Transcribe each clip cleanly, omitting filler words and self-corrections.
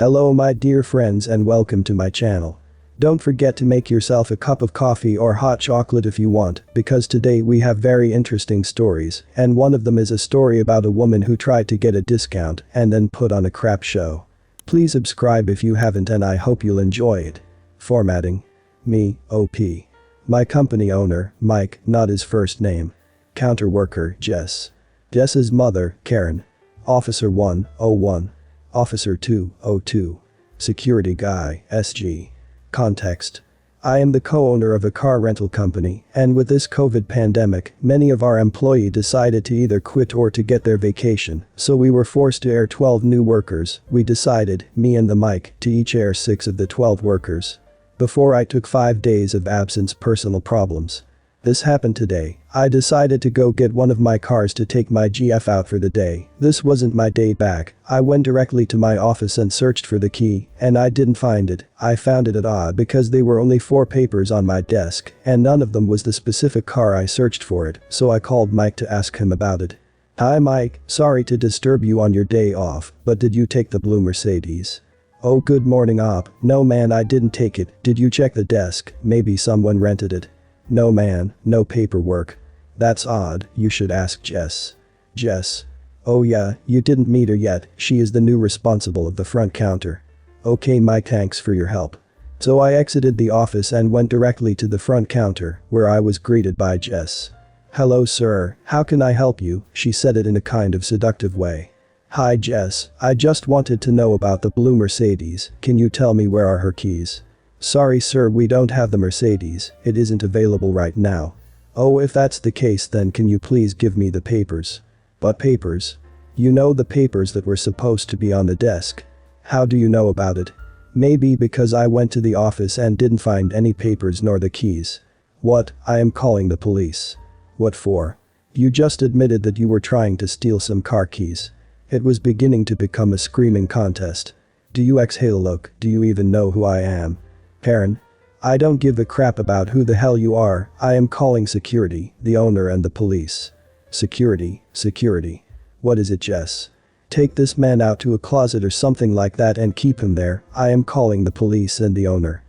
Hello my dear friends and welcome to my channel. Don't forget to make yourself a cup of coffee or hot chocolate if you want, because today we have very interesting stories, and one of them is a story about a woman who tried to get a discount and then put on a crap show. Please subscribe if you haven't and I hope you'll enjoy it. Formatting. Me, OP. My company owner, Mike, not his first name. Counter worker, Jess. Jess's mother, Karen. Officer 101. Officer 202. Security guy, SG. Context. I am the co-owner of a car rental company, and with this COVID pandemic, many of our employees decided to either quit or to get their vacation, so we were forced to air 12 new workers. We decided, me and the Mike, to each air 6 of the 12 workers. Before I took 5 days of absence, personal problems. This happened today. I decided to go get one of my cars to take my GF out for the day. This wasn't my day back. I went directly to my office and searched for the key, and I didn't find it. I found it odd because there were only 4 papers on my desk, and none of them was the specific car I searched for it, so I called Mike to ask him about it. Hi Mike, sorry to disturb you on your day off, but did you take the blue Mercedes? Oh good morning op, no man I didn't take it, did you check the desk, maybe someone rented it? No man, no paperwork. That's odd, you should ask Jess. Jess. Oh yeah, you didn't meet her yet, she is the new responsible of the front counter. Okay Mike, thanks for your help. So I exited the office and went directly to the front counter, where I was greeted by Jess. Hello sir, how can I help you? She said it in a kind of seductive way. Hi Jess, I just wanted to know about the blue Mercedes, can you tell me where are her keys? Sorry sir, we don't have the Mercedes, it isn't available right now. Oh, if that's the case then can you please give me the papers? What papers? You know, the papers that were supposed to be on the desk. How do you know about it? Maybe because I went to the office and didn't find any papers nor the keys. What? I am calling the police. What for? You just admitted that you were trying to steal some car keys. It was beginning to become a screaming contest. Do you exhale? Look, do you even know who I am? Karen. I don't give a crap about who the hell you are, I am calling security, the owner and the police. Security, security. What is it Jess? Take this man out to a closet or something like that and keep him there, I am calling the police and the owner.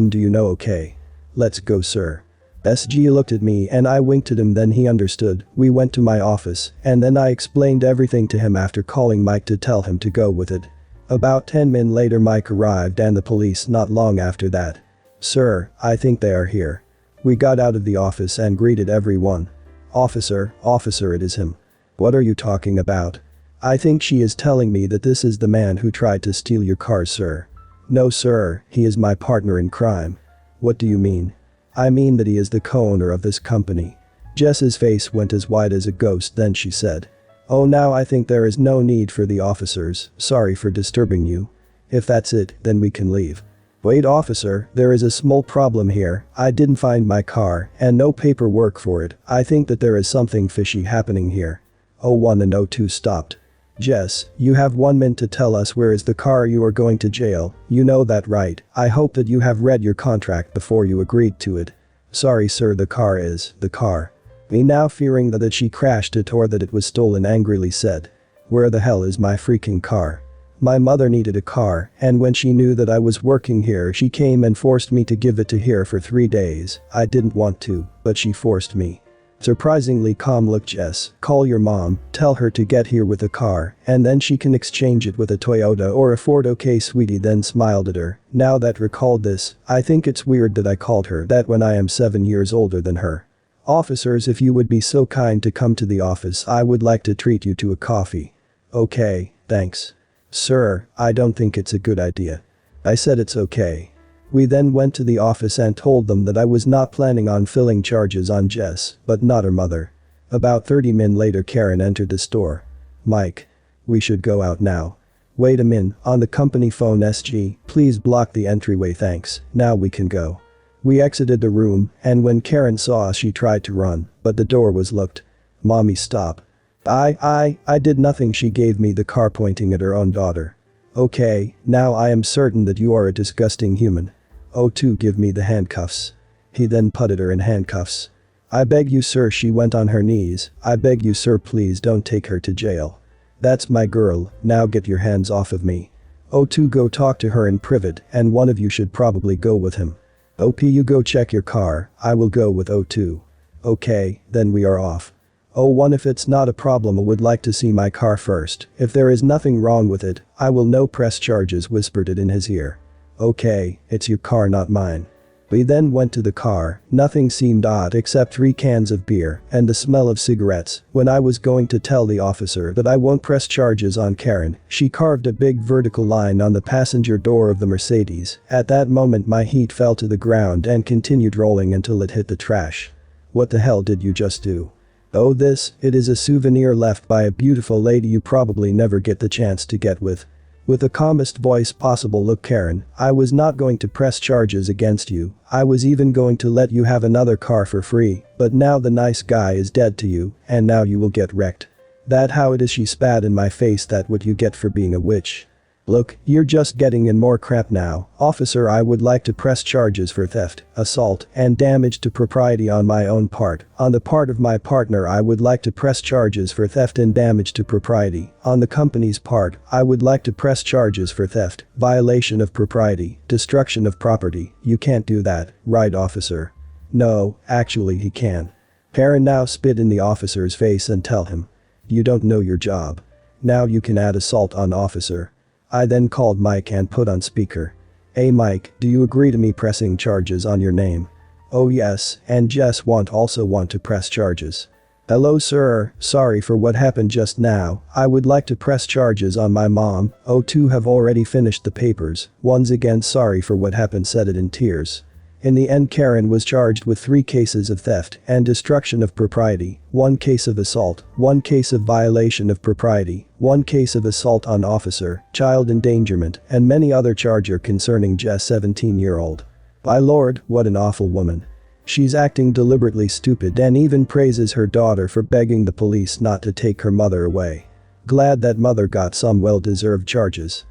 Do you know okay? Let's go sir. SG looked at me and I winked at him, then he understood. We went to my office and then I explained everything to him after calling Mike to tell him to go with it. About 10 minutes later Mike arrived and the police not long after that. Sir, I think they are here. We got out of the office and greeted everyone. Officer, it is him. What are you talking about? I think she is telling me that this is the man who tried to steal your car sir. No sir, he is my partner in crime. What do you mean? I mean that he is the co-owner of this company. Jess's face went as white as a ghost, then she said. Oh, now I think there is no need for the officers, sorry for disturbing you. If that's it, then we can leave. Wait officer, there is a small problem here, I didn't find my car, and no paperwork for it, I think that there is something fishy happening here. 01 and 02 stopped. Jess, you have 1 minute to tell us where is the car, you are going to jail, you know that right, I hope that you have read your contract before you agreed to it. Sorry sir, the car. Me now fearing that she crashed it or that it was stolen angrily said. Where the hell is my freaking car? My mother needed a car, and when she knew that I was working here she came and forced me to give it to her for 3 days. I didn't want to, but she forced me. Surprisingly calm look Jess, call your mom, tell her to get here with a car, and then she can exchange it with a Toyota or a Ford. Okay sweetie, then smiled at her. Now that recalled this, I think it's weird that I called her that when I am 7 years older than her. Officers, if you would be so kind to come to the office, I would like to treat you to a coffee. Okay, thanks. Sir, I don't think it's a good idea. I said it's okay. We then went to the office and told them that I was not planning on filling charges on Jess, but not her mother. About 30 minutes later Karen entered the store. Mike. We should go out now. Wait a minute, on the company phone SG, please block the entryway thanks, now we can go. We exited the room, and when Karen saw us she tried to run, but the door was locked. Mommy stop. I did nothing, she gave me the car pointing at her own daughter. Okay, now I am certain that you are a disgusting human. 02 give me the handcuffs. He then putted her in handcuffs. I beg you sir, she went on her knees, I beg you sir, please don't take her to jail. That's my girl, now get your hands off of me. O2 go talk to her in private and one of you should probably go with him. OP you go check your car, I will go with O2. Okay, then we are off. O1 if it's not a problem I would like to see my car first, if there is nothing wrong with it, I will no press charges whispered it in his ear. Okay, it's your car not mine. We then went to the car, nothing seemed odd except 3 cans of beer and the smell of cigarettes. When I was going to tell the officer that I won't press charges on Karen, she carved a big vertical line on the passenger door of the Mercedes. At that moment my heat fell to the ground and continued rolling until it hit the trash. What the hell did you just do? Oh it is a souvenir left by a beautiful lady you probably never get the chance to get with. With the calmest voice possible look Karen, I was not going to press charges against you, I was even going to let you have another car for free, but now the nice guy is dead to you, and now you will get wrecked. That how it is she spat in my face that what you get for being a witch. Look, you're just getting in more crap now, officer I would like to press charges for theft, assault, and damage to property on my own part. On the part of my partner I would like to press charges for theft and damage to property. On the company's part, I would like to press charges for theft, violation of property, destruction of property. You can't do that, right officer? No, actually he can. Karen now spit in the officer's face and tell him. You don't know your job. Now you can add assault on officer. I then called Mike and put on speaker. Hey Mike, do you agree to me pressing charges on your name? Oh yes, and Jess also want to press charges. Hello sir, sorry for what happened just now, I would like to press charges on my mom. O2 have already finished the papers, once again sorry for what happened said it in tears. In the end Karen was charged with 3 cases of theft and destruction of property, 1 case of assault, 1 case of violation of property, 1 case of assault on officer, child endangerment, and many other charges concerning Jess 17-year-old. My lord, what an awful woman. She's acting deliberately stupid and even praises her daughter for begging the police not to take her mother away. Glad that mother got some well-deserved charges.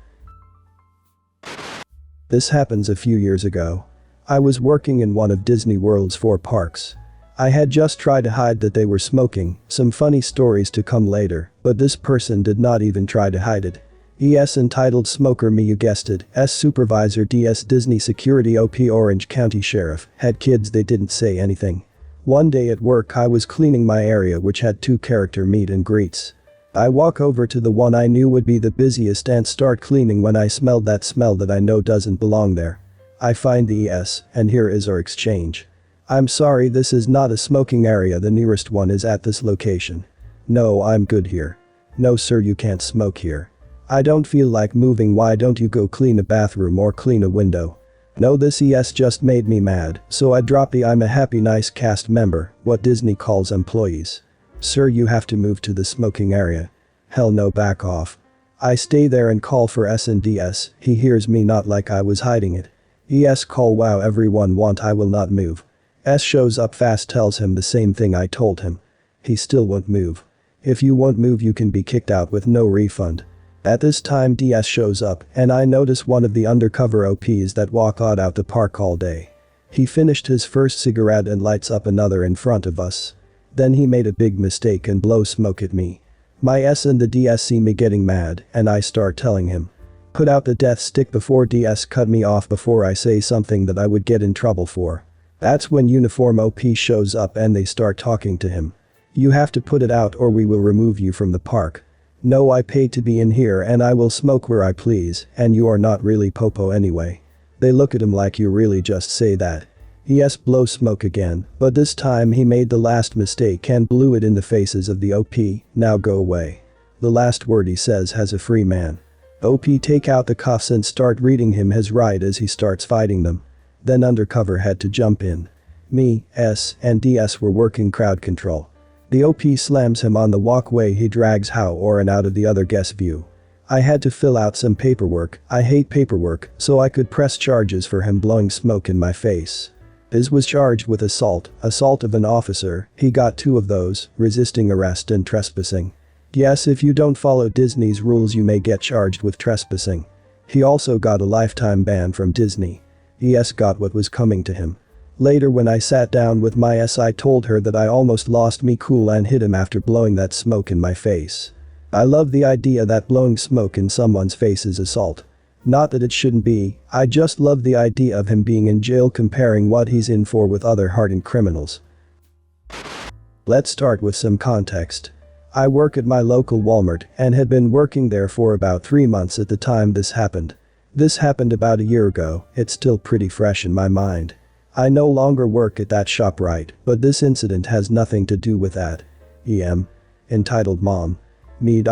This happens a few years ago. I was working in one of Disney World's 4 parks. I had just tried to hide that they were smoking, some funny stories to come later, but this person did not even try to hide it. ES entitled Smoker Me you guessed it, S Supervisor DS Disney Security OP Orange County Sheriff, had kids they didn't say anything. One day at work I was cleaning my area which had 2 character meet and greets. I walk over to the one I knew would be the busiest and start cleaning when I smelled that smell that I know doesn't belong there. I find the ES, and here is our exchange. I'm sorry this is not a smoking area, the nearest one is at this location. No, I'm good here. No sir, you can't smoke here. I don't feel like moving, why don't you go clean a bathroom or clean a window? No, this ES just made me mad, so I dropped the I'm a happy nice cast member, what Disney calls employees. Sir, you have to move to the smoking area. Hell no, back off. I stay there and call for S&DS, he hears me not like I was hiding it. ES call wow everyone want I will not move. S shows up fast tells him the same thing I told him. He still won't move. If you won't move you can be kicked out with no refund. At this time DS shows up and I notice one of the undercover OPs that walk out the park all day. He finished his first cigarette and lights up another in front of us. Then he made a big mistake and blow smoke at me. My S and the DS see me getting mad and I start telling him. Put out the death stick before DS cut me off before I say something that I would get in trouble for. That's when uniform OP shows up and they start talking to him. You have to put it out or we will remove you from the park. No, I paid to be in here and I will smoke where I please, and you are not really popo anyway. They look at him like you really just say that. Yes, blow smoke again, but this time he made the last mistake and blew it in the faces of the OP, now go away. The last word he says has a free man. OP take out the cuffs and start reading him his right as he starts fighting them. Then undercover had to jump in. Me, S, and DS were working crowd control. The OP slams him on the walkway, he drags How Oren out of the other guest view. I had to fill out some paperwork, I hate paperwork, so I could press charges for him blowing smoke in my face. Biz was charged with assault of an officer, he got 2 of those, resisting arrest and trespassing. Yes, if you don't follow Disney's rules you may get charged with trespassing. He also got a lifetime ban from Disney. ES got what was coming to him. Later when I sat down with my S I told her that I almost lost me cool and hit him after blowing that smoke in my face. I love the idea that blowing smoke in someone's face is assault. Not that it shouldn't be, I just love the idea of him being in jail comparing what he's in for with other hardened criminals. Let's start with some context. I work at my local Walmart and had been working there for about 3 months at the time this happened. This happened about a year ago, it's still pretty fresh in my mind. I no longer work at that shop, right, but this incident has nothing to do with that. Entitled Mom. Me.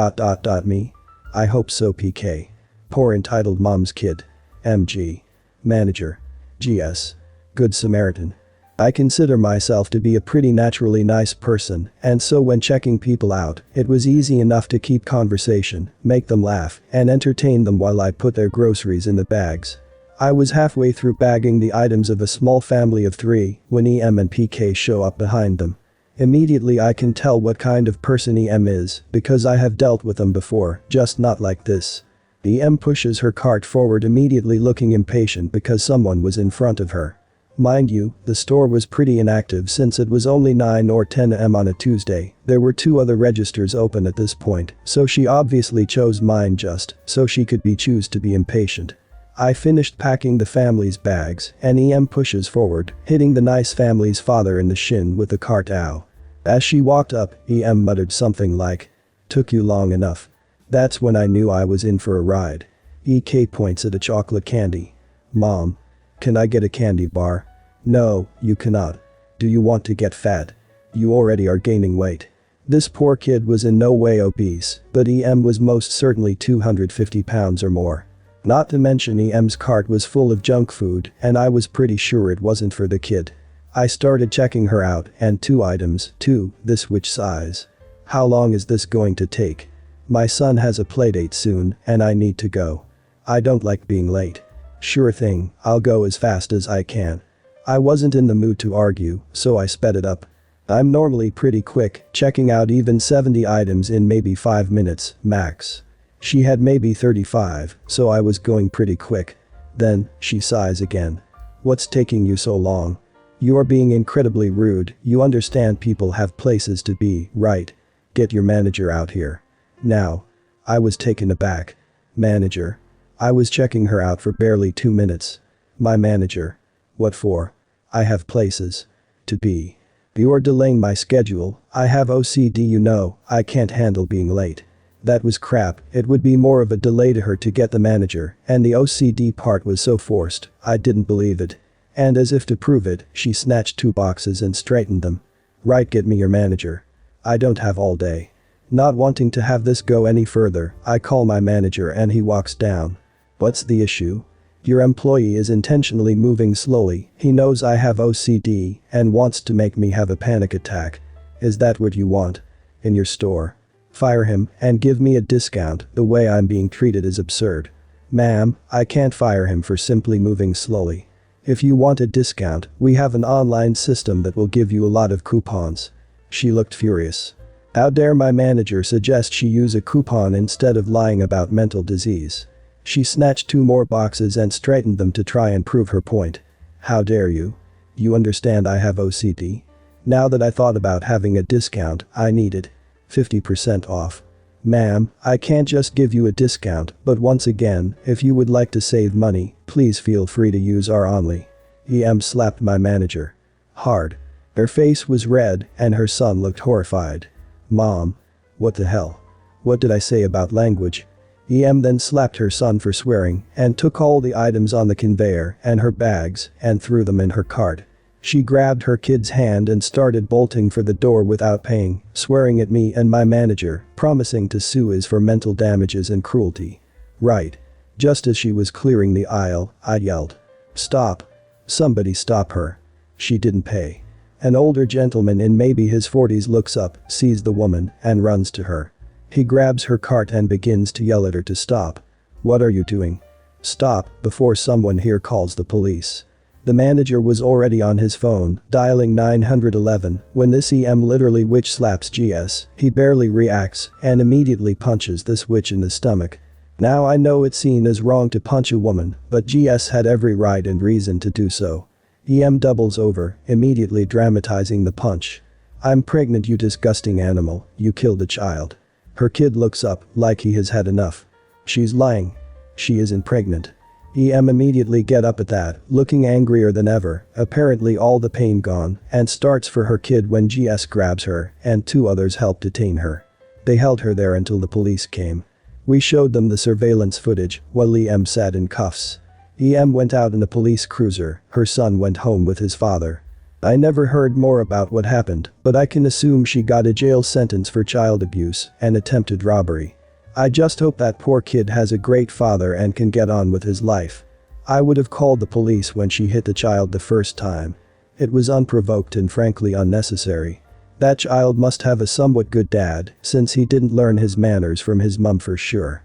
I hope so, PK. Poor entitled mom's kid. MG. Manager. GS. Good Samaritan. I consider myself to be a pretty naturally nice person, and so when checking people out, it was easy enough to keep conversation, make them laugh, and entertain them while I put their groceries in the bags. I was halfway through bagging the items of a small family of 3 when EM and PK show up behind them. Immediately I can tell what kind of person EM is because I have dealt with them before, just not like this. EM pushes her cart forward, immediately looking impatient because someone was in front of her. Mind you, the store was pretty inactive since it was only 9 or 10 am on a Tuesday. There were 2 other registers open at this point, so she obviously chose mine just so she could choose to be impatient. I finished packing the family's bags and EM pushes forward, hitting the nice family's father in the shin with the cart. Ow. As she walked up, EM muttered something like, "Took you long enough." That's when I knew I was in for a ride. EK points at a chocolate candy. "Mom. Can I get a candy bar?" "No, you cannot. Do you want to get fat? You already are gaining weight." This poor kid was in no way obese, but EM was most certainly 250 pounds or more. Not to mention EM's cart was full of junk food, and I was pretty sure it wasn't for the kid. I started checking her out, and 2 items, 2, this which size? How long is this going to take? My son has a playdate soon, and I need to go. I don't like being late. Sure thing, I'll go as fast as I can. I wasn't in the mood to argue, so I sped it up. I'm normally pretty quick, checking out even 70 items in maybe 5 minutes, max. She had maybe 35, so I was going pretty quick. Then, she sighs again. "What's taking you so long? You're being incredibly rude, you understand people have places to be, right? Get your manager out here. Now." I was taken aback. Manager? I was checking her out for barely 2 minutes. My manager? What for? I have places to be. You're delaying my schedule, I have OCD, you know, I can't handle being late. That was crap, it would be more of a delay to her to get the manager, and the OCD part was so forced, I didn't believe it. And as if to prove it, she snatched 2 boxes and straightened them. "Right, get me your manager. I don't have all day." Not wanting to have this go any further, I call my manager and he walks down. "What's the issue?" "Your employee is intentionally moving slowly, he knows I have OCD and wants to make me have a panic attack." "Is that what you want? In your store? Fire him and give me a discount, the way I'm being treated is absurd." "Ma'am, I can't fire him for simply moving slowly. If you want a discount, we have an online system that will give you a lot of coupons." She looked furious. How dare my manager suggest she use a coupon instead of lying about mental disease? She snatched 2 more boxes and straightened them to try and prove her point. "How dare you? You understand I have OCD? Now that I thought about having a discount, I need it. 50% off." "Ma'am, I can't just give you a discount, but once again, if you would like to save money, please feel free to use our only." EM slapped my manager. Hard. Her face was red and her son looked horrified. "Mom. What the hell? What did I say about language?" EM then slapped her son for swearing and took all the items on the conveyor and her bags and threw them in her cart. She grabbed her kid's hand and started bolting for the door without paying, swearing at me and my manager, promising to sue us for mental damages and cruelty. Right. Just as she was clearing the aisle, I yelled, "Stop. Somebody stop her. She didn't pay." An older gentleman in maybe his 40s looks up, sees the woman, and runs to her. He grabs her cart and begins to yell at her to stop. "What are you doing? Stop before someone here calls the police." The manager was already on his phone, dialing 911, when this EM literally witch slaps GS. He barely reacts and immediately punches this witch in the stomach. Now I know it's seen as wrong to punch a woman, but GS had every right and reason to do so. EM doubles over, immediately dramatizing the punch. "I'm pregnant, you disgusting animal, you killed a child." Her kid looks up like he has had enough. "She's lying. She isn't pregnant. EM immediately get up at that, looking angrier than ever, apparently all the pain gone, and starts for her kid when GS grabs her and two others help detain her. They held her there until the police came. We showed them the surveillance footage while EM sat in cuffs. EM went out in a police cruiser, her son went home with his father. I never heard more about what happened, but I can assume she got a jail sentence for child abuse and attempted robbery. I just hope that poor kid has a great father and can get on with his life. I would have called the police when she hit the child the first time. It was unprovoked and frankly unnecessary. That child must have a somewhat good dad, since he didn't learn his manners from his mum for sure.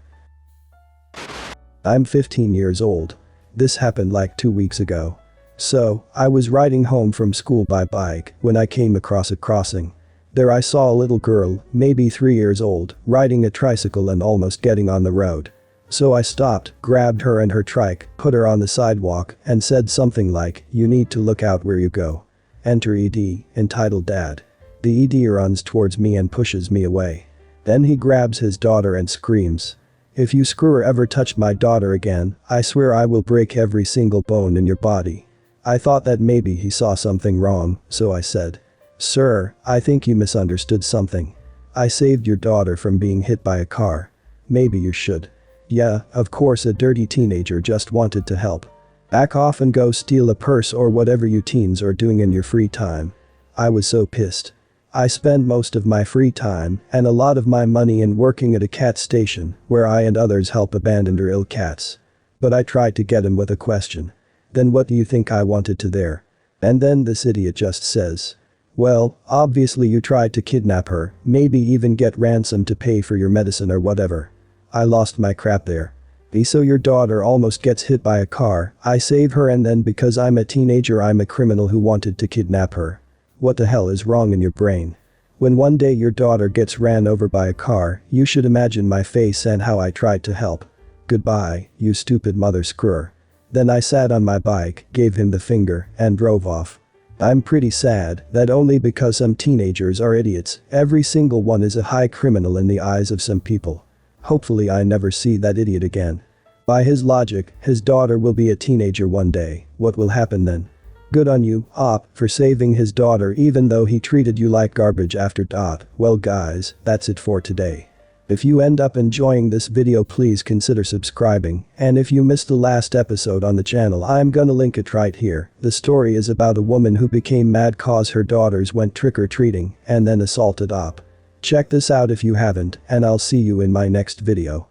I'm 15 years old. This happened like 2 weeks ago. So, I was riding home from school by bike when I came across a crossing. There I saw a little girl, maybe 3 years old, riding a tricycle and almost getting on the road. So I stopped, grabbed her and her trike, put her on the sidewalk, and said something like, "You need to look out where you go." Enter ED, entitled Dad. The ED runs towards me and pushes me away. Then he grabs his daughter and screams, "If you screwer ever touch my daughter again, I swear I will break every single bone in your body." I thought that maybe he saw something wrong, so I said, "Sir, I think you misunderstood something. I saved your daughter from being hit by a car. Maybe you should." Yeah, of course a dirty teenager just wanted to help. Back off and go steal a purse or whatever you teens are doing in your free time. I was so pissed. I spend most of my free time and a lot of my money in working at a cat station where I and others help abandoned or ill cats. But I tried to get him with a question. Then what do you think I wanted to there? And then this idiot just says, "Well, obviously you tried to kidnap her, maybe even get ransom to pay for your medicine or whatever." I lost my crap there. So your daughter almost gets hit by a car, I save her and then because I'm a teenager I'm a criminal who wanted to kidnap her. What the hell is wrong in your brain? When one day your daughter gets ran over by a car, you should imagine my face and how I tried to help. Goodbye, you stupid mother screwer. Then I sat on my bike, gave him the finger, and drove off. I'm pretty sad that only because some teenagers are idiots, every single one is a high criminal in the eyes of some people. Hopefully I never see that idiot again. By his logic, his daughter will be a teenager one day, what will happen then? Good on you, Op, for saving his daughter even though he treated you like garbage after. Well guys, that's it for today. If you end up enjoying this video please consider subscribing, and if you missed the last episode on the channel I'm gonna link it right here. The story is about a woman who became mad cause her daughters went trick-or-treating and then assaulted Op. Check this out if you haven't, and I'll see you in my next video.